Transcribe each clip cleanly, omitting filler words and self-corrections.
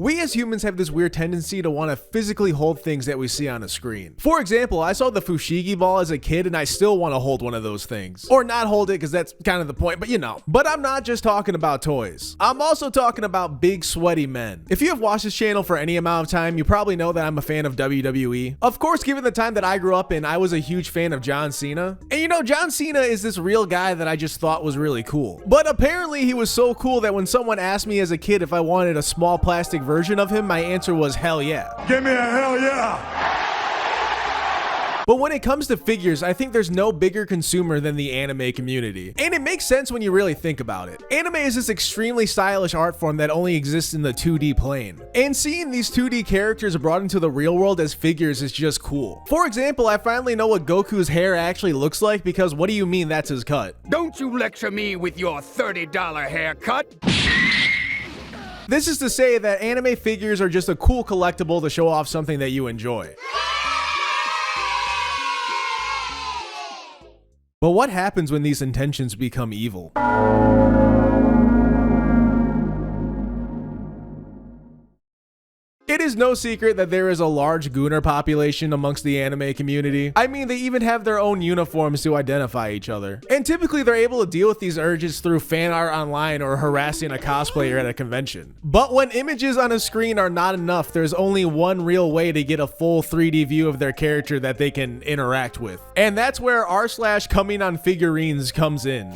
We as humans have this weird tendency to want to physically hold things that we see on a screen. For example, I saw the Fushigi ball as a kid and I still want to hold one of those things. Or not hold it, because that's kind of the point, but you know. But I'm not just talking about toys. I'm also talking about big sweaty men. If you have watched this channel for any amount of time, you probably know that I'm a fan of WWE. Of course, given the time that I grew up in, I was a huge fan of John Cena. And you know, John Cena is this real guy that I just thought was really cool. But apparently he was so cool that when someone asked me as a kid if I wanted a small plastic version of him, my answer was hell yeah. Give me a hell yeah! But when it comes to figures, I think there's no bigger consumer than the anime community. And it makes sense when you really think about it. Anime is this extremely stylish art form that only exists in the 2D plane. And seeing these 2D characters brought into the real world as figures is just cool. For example, I finally know what Goku's hair actually looks like, because what do you mean that's his cut? Don't you lecture me with your $30 haircut. This is to say that anime figures are just a cool collectible to show off something that you enjoy. But what happens when these intentions become evil? It is no secret that there is a large gooner population amongst the anime community. I mean, they even have their own uniforms to identify each other. And typically they're able to deal with these urges through fan art online or harassing a cosplayer at a convention. But when images on a screen are not enough, there's only one real way to get a full 3D view of their character that they can interact with. And that's where r/coming on figurines comes in.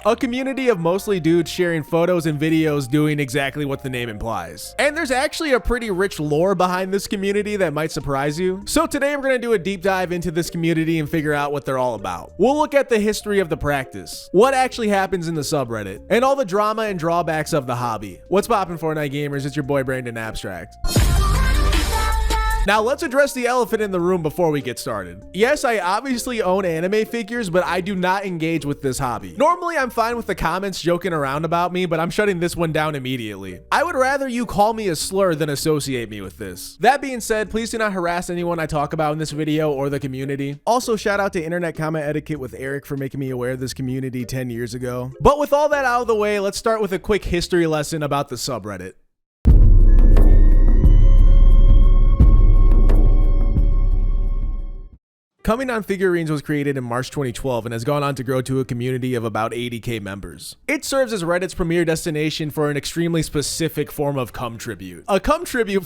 A community of mostly dudes sharing photos and videos doing exactly what the name implies. And there's actually a pretty rich lore behind this community that might surprise you. So today we're gonna do a deep dive into this community and figure out what they're all about. We'll look at the history of the practice, what actually happens in the subreddit, and all the drama and drawbacks of the hobby. What's poppin', Fortnite gamers? It's your boy Brandon Abstrxct. Now let's address the elephant in the room before we get started. Yes, I obviously own anime figures, but I do not engage with this hobby. Normally I'm fine with the comments joking around about me, but I'm shutting this one down immediately. I would rather you call me a slur than associate me with this. That being said, please do not harass anyone I talk about in this video or the community. Also, shout out to Internet Comment Etiquette with Eric for making me aware of this community 10 years ago. But with all that out of the way, let's start with a quick history lesson about the subreddit. Coming on Figurines was created in March 2012 and has gone on to grow to a community of about 80k members. It serves as Reddit's premier destination for an extremely specific form of cum tribute. A cum tribute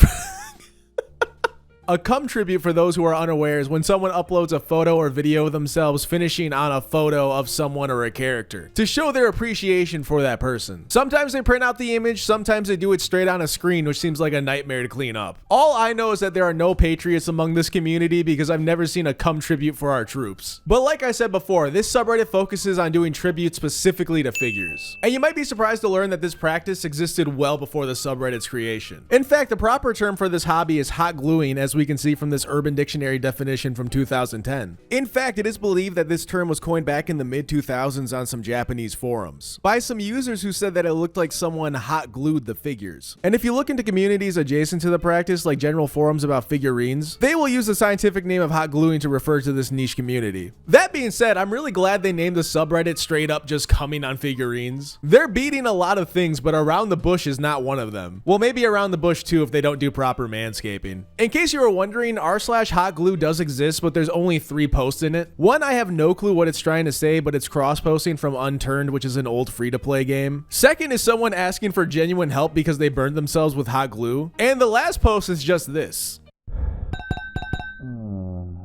A cum tribute, for those who are unaware, is when someone uploads a photo or video of themselves finishing on a photo of someone or a character to show their appreciation for that person. Sometimes they print out the image, sometimes they do it straight on a screen, which seems like a nightmare to clean up. All I know is that there are no patriots among this community because I've never seen a cum tribute for our troops. But like I said before, this subreddit focuses on doing tributes specifically to figures. And you might be surprised to learn that this practice existed well before the subreddit's creation. In fact, the proper term for this hobby is hot gluing, as we can see from this Urban Dictionary definition from 2010. In fact, it is believed that this term was coined back in the mid-2000s on some Japanese forums by some users who said that it looked like someone hot glued the figures. And if you look into communities adjacent to the practice, like general forums about figurines, they will use the scientific name of hot gluing to refer to this niche community. That being said, I'm really glad they named the subreddit straight up just coming on figurines. They're beating a lot of things, but around the bush is not one of them. Well, maybe around the bush too if they don't do proper manscaping. In case you were wondering, r/hotglue does exist, but there's only 3 posts in it. One, I have no clue what it's trying to say, but it's cross-posting from Unturned, which is an old free-to-play game. Second is someone asking for genuine help because they burned themselves with hot glue. And the last post is just this,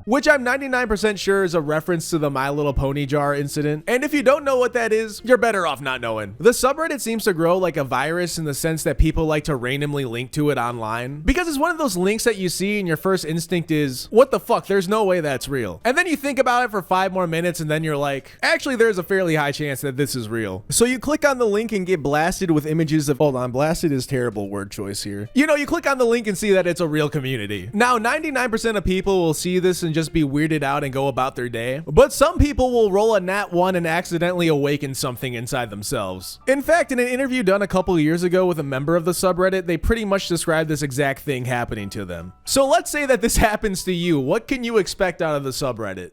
which I'm 99% sure is a reference to the My Little Pony jar incident. And if you don't know what that is, you're better off not knowing. The subreddit seems to grow like a virus in the sense that people like to randomly link to it online, because it's one of those links that you see and your first instinct is, what the fuck, there's no way that's real. And then you think about it for 5 more minutes and then you're like, actually there's a fairly high chance that this is real. So you click on the link and get blasted with images of, hold on, blasted is terrible word choice here. You know, you click on the link and see that it's a real community. Now, 99% of people will see this and just be weirded out and go about their day. But some people will roll a nat 1 and accidentally awaken something inside themselves. In fact, in an interview done a couple years ago with a member of the subreddit, they pretty much described this exact thing happening to them. So let's say that this happens to you. What can you expect out of the subreddit?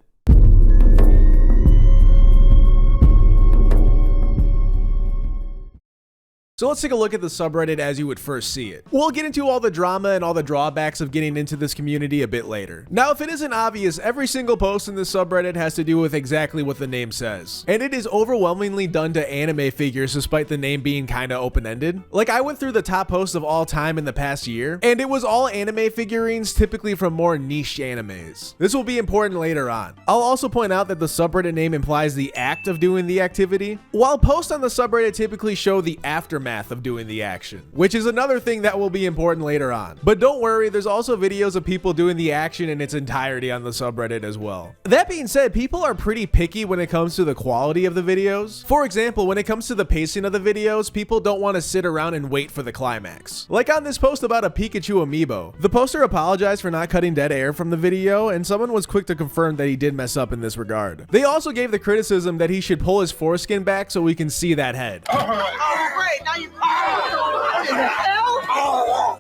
So let's take a look at the subreddit as you would first see it. We'll get into all the drama and all the drawbacks of getting into this community a bit later. Now, if it isn't obvious, every single post in this subreddit has to do with exactly what the name says. And it is overwhelmingly done to anime figures despite the name being kinda open-ended. Like, I went through the top posts of all time in the past year, and it was all anime figurines, typically from more niche animes. This will be important later on. I'll also point out that the subreddit name implies the act of doing the activity, while posts on the subreddit typically show the aftermath of doing the action, which is another thing that will be important later on. But don't worry, there's also videos of people doing the action in its entirety on the subreddit as well. That being said, people are pretty picky when it comes to the quality of the videos. For example, when it comes to the pacing of the videos, people don't want to sit around and wait for the climax. Like on this post about a Pikachu amiibo, the poster apologized for not cutting dead air from the video, and someone was quick to confirm that he did mess up in this regard. They also gave the criticism that he should pull his foreskin back so we can see that head. Oh, great. Now you.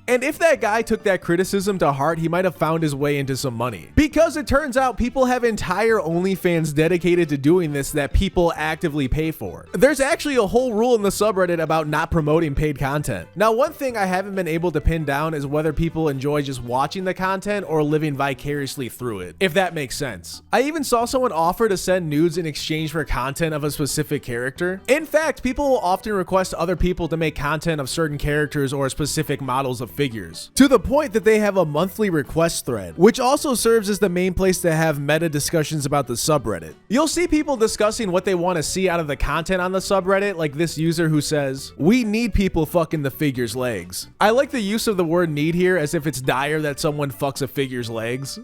And if that guy took that criticism to heart, he might have found his way into some money. Because it turns out people have entire OnlyFans dedicated to doing this that people actively pay for. There's actually a whole rule in the subreddit about not promoting paid content. Now, one thing I haven't been able to pin down is whether people enjoy just watching the content or living vicariously through it, if that makes sense. I even saw someone offer to send nudes in exchange for content of a specific character. In fact, people will often request other people to make content of certain characters or specific models of figures, to the point that they have a monthly request thread, which also serves as the main place to have meta discussions about the subreddit. You'll see people discussing what they want to see out of the content on the subreddit, like this user who says, "We need people fucking the figure's legs." I like the use of the word need here as if it's dire that someone fucks a figure's legs.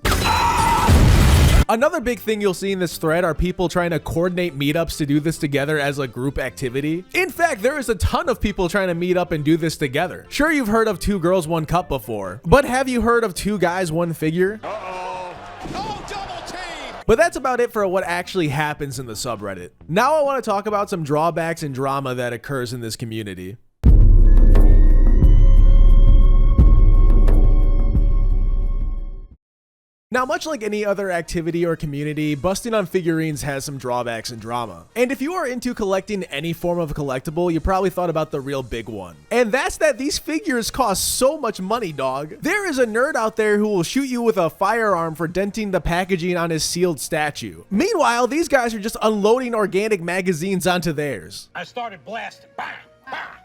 Another big thing you'll see in this thread are people trying to coordinate meetups to do this together as a group activity. In fact, there is a ton of people trying to meet up and do this together. Sure, you've heard of 2 girls, 1 cup before, but have you heard of 2 guys, 1 figure? But that's about it for what actually happens in the subreddit. Now I want to talk about some drawbacks and drama that occurs in this community. Now, much like any other activity or community, busting on figurines has some drawbacks and drama. And if you are into collecting any form of collectible, you probably thought about the real big one. And that's that these figures cost so much money, dog. There is a nerd out there who will shoot you with a firearm for denting the packaging on his sealed statue. Meanwhile, these guys are just unloading organic magazines onto theirs. I started blasting. Bang!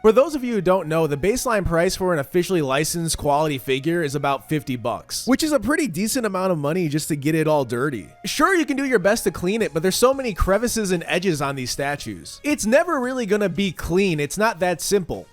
For those of you who don't know, the baseline price for an officially licensed quality figure is about $50, which is a pretty decent amount of money just to get it all dirty. Sure, you can do your best to clean it, but there's so many crevices and edges on these statues. It's never really gonna be clean. It's not that simple.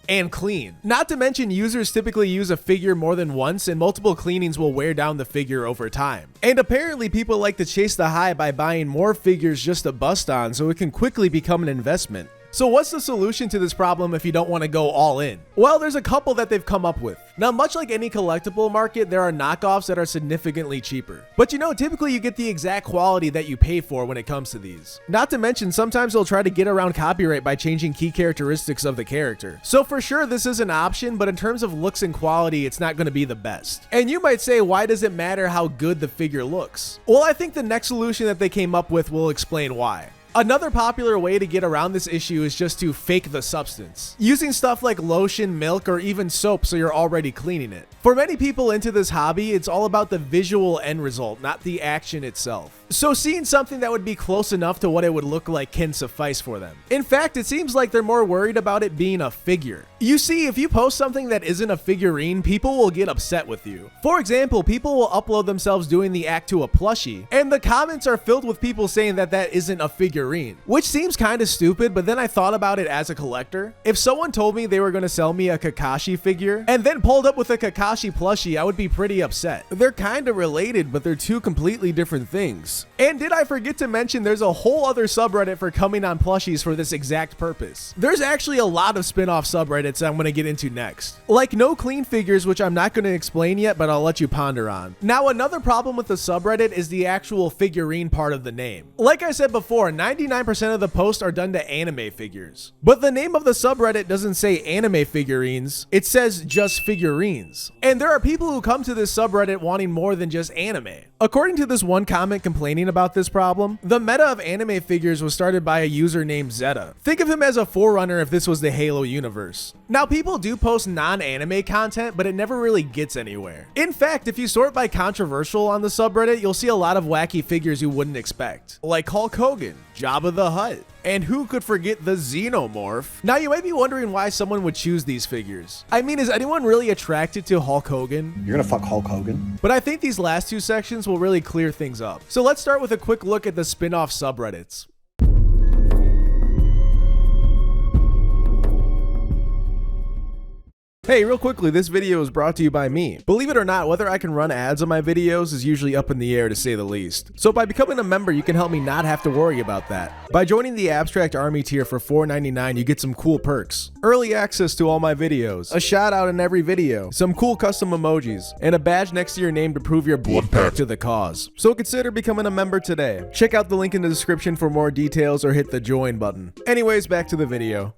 And clean. Not to mention, users typically use a figure more than once, and multiple cleanings will wear down the figure over time. And apparently people like to chase the high by buying more figures just to bust on, so it can quickly become an investment. So what's the solution to this problem if you don't want to go all in? Well, there's a couple that they've come up with. Now, much like any collectible market, there are knockoffs that are significantly cheaper. But you know, typically you get the exact quality that you pay for when it comes to these. Not to mention, sometimes they'll try to get around copyright by changing key characteristics of the character. So for sure, this is an option, but in terms of looks and quality, it's not going to be the best. And you might say, why does it matter how good the figure looks? Well, I think the next solution that they came up with will explain why. Another popular way to get around this issue is just to fake the substance, using stuff like lotion, milk, or even soap so you're already cleaning it. For many people into this hobby, it's all about the visual end result, not the action itself. So seeing something that would be close enough to what it would look like can suffice for them. In fact, it seems like they're more worried about it being a figure. You see, if you post something that isn't a figurine, people will get upset with you. For example, people will upload themselves doing the act to a plushie, and the comments are filled with people saying that that isn't a figurine, which seems kind of stupid, but then I thought about it as a collector. If someone told me they were going to sell me a Kakashi figure, and then pulled up with a Kakashi plushie, I would be pretty upset. They're kind of related, but they're 2 completely different things. And did I forget to mention there's a whole other subreddit for coming on plushies for this exact purpose. There's actually a lot of spin-off subreddits I'm going to get into next. Like No Clean Figures, which I'm not going to explain yet, but I'll let you ponder on. Now, another problem with the subreddit is the actual figurine part of the name. Like I said before, 99% of the posts are done to anime figures. But the name of the subreddit doesn't say anime figurines, it says just figurines. And there are people who come to this subreddit wanting more than just anime. According to this one comment complaining complaining about this problem? The meta of anime figures was started by a user named Zeta. Think of him as a forerunner if this was the Halo universe. Now, people do post non-anime content, but it never really gets anywhere. In fact, if you sort by controversial on the subreddit, you'll see a lot of wacky figures you wouldn't expect, like Hulk Hogan, Jabba the Hutt, and who could forget the Xenomorph? Now, you might be wondering why someone would choose these figures. I mean, is anyone really attracted to Hulk Hogan? You're gonna fuck Hulk Hogan? But I think these last two sections will really clear things up. So let's start with a quick look at the spin-off subreddits. Hey, real quickly, this video is brought to you by me. Believe it or not, whether I can run ads on my videos is usually up in the air, to say the least. So by becoming a member, you can help me not have to worry about that. By joining the Abstrxct Army tier for $4.99, you get some cool perks. Early access to all my videos, a shout out in every video, some cool custom emojis, and a badge next to your name to prove your blood pact to the cause. So consider becoming a member today. Check out the link in the description for more details or hit the join button. Anyways, back to the video.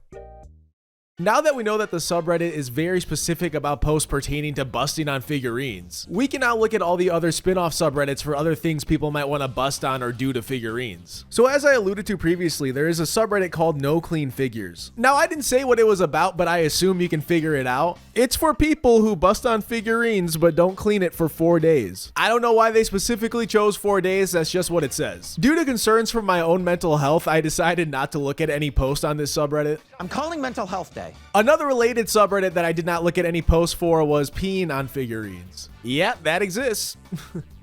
Now that we know that the subreddit is very specific about posts pertaining to busting on figurines, we can now look at all the other spin-off subreddits for other things people might want to bust on or do to figurines. So as I alluded to previously, there is a subreddit called No Clean Figures. Now, I didn't say what it was about, but I assume you can figure it out. It's for people who bust on figurines but don't clean it for 4 days. I don't know why they specifically chose 4 days, that's just what it says. Due to concerns for my own mental health, I decided not to look at any posts on this subreddit. I'm calling Mental Health Day. Another related subreddit that I did not look at any posts for was peeing on figurines. Yep, that exists.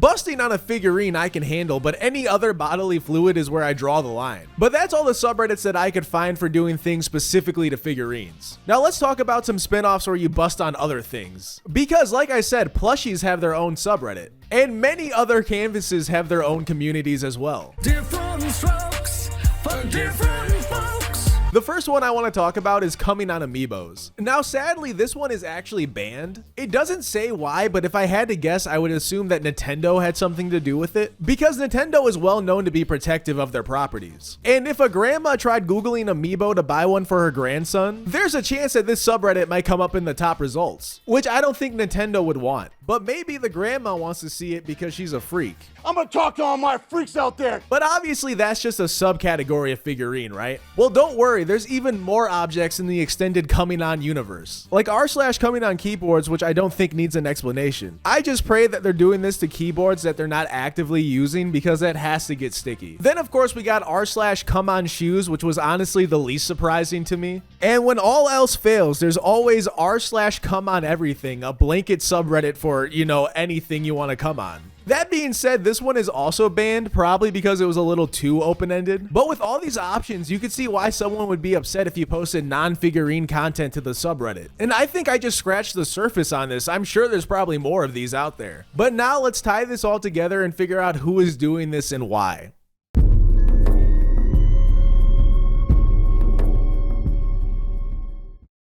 Busting on a figurine I can handle, but any other bodily fluid is where I draw the line. But that's all the subreddits that I could find for doing things specifically to figurines. Now let's talk about some spin-offs where you bust on other things. Because like I said, plushies have their own subreddit, and many other canvases have their own communities as well. Different strokes for different folks. The first one I want to talk about is coming on amiibos. Now, sadly, this one is actually banned. It doesn't say why, but if I had to guess, I would assume that Nintendo had something to do with it, because Nintendo is well known to be protective of their properties. And if a grandma tried Googling amiibo to buy one for her grandson, there's a chance that this subreddit might come up in the top results, which I don't think Nintendo would want. But maybe the grandma wants to see it because she's a freak. I'm gonna talk to all my freaks out there. But obviously that's just a subcategory of figurine, right? Well, don't worry, there's even more objects in the extended coming on universe. Like r/coming on keyboards, which I don't think needs an explanation. I just pray that they're doing this to keyboards that they're not actively using, because that has to get sticky. Then of course we got r/come on shoes, which was honestly the least surprising to me. And when all else fails, there's always r/come on everything, a blanket subreddit for, you know, anything you want to come on. That being said, this one is also banned, probably because it was a little too open-ended. But with all these options, you could see why someone would be upset if you posted non-figurine content to the subreddit. And I think I just scratched the surface on this. I'm sure there's probably more of these out there. But now let's tie this all together and figure out who is doing this and why.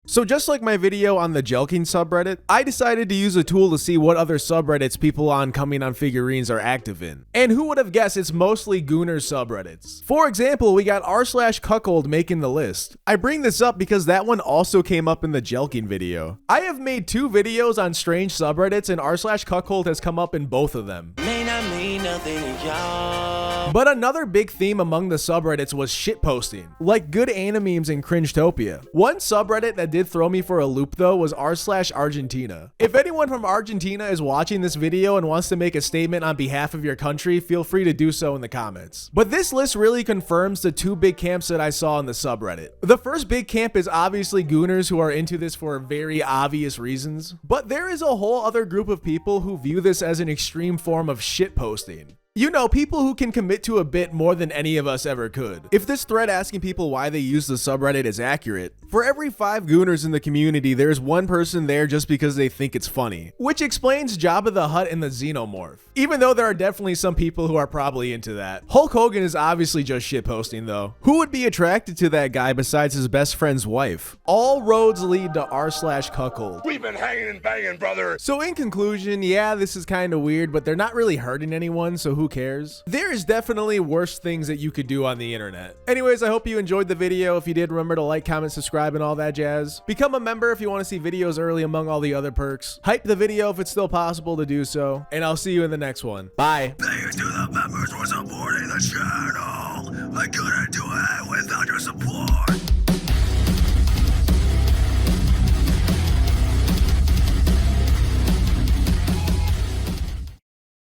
So just like my video on the Jelking subreddit, I decided to use a tool to see what other subreddits people on coming on figurines are active in. And who would have guessed it's mostly Gooner subreddits. For example, we got r/cuckold making the list. I bring this up because that one also came up in the Jelking video. I have made 2 videos on strange subreddits and r/cuckold has come up in both of them. May not mean nothing to y'all. But another big theme among the subreddits was shitposting, like good animemes and Cringetopia. One subreddit that did throw me for a loop though was r/Argentina. If anyone from Argentina is watching this video and wants to make a statement on behalf of your country, feel free to do so in the comments. But this list really confirms the 2 big camps that I saw in the subreddit. The first big camp is obviously Gooners who are into this for very obvious reasons, but there is a whole other group of people who view this as an extreme form of shitposting. You know, people who can commit to a bit more than any of us ever could. If this thread asking people why they use the subreddit is accurate, for every 5 Gooners in the community, there's one person there just because they think it's funny. Which explains Jabba the Hutt and the Xenomorph. Even though there are definitely some people who are probably into that. Hulk Hogan is obviously just shitposting though. Who would be attracted to that guy besides his best friend's wife? All roads lead to r/cuckold. We've been hanging and banging, brother. So in conclusion, yeah, this is kind of weird, but they're not really hurting anyone, so who who cares? There is definitely worse things that you could do on the internet. Anyways, I hope you enjoyed the video. If you did, remember to like, comment, subscribe, and all that jazz. Become a member if you want to see videos early among all the other perks. Hype the video if it's still possible to do so. And I'll see you in the next one. Bye. Thanks to the members for supporting the channel. I couldn't do it without your support.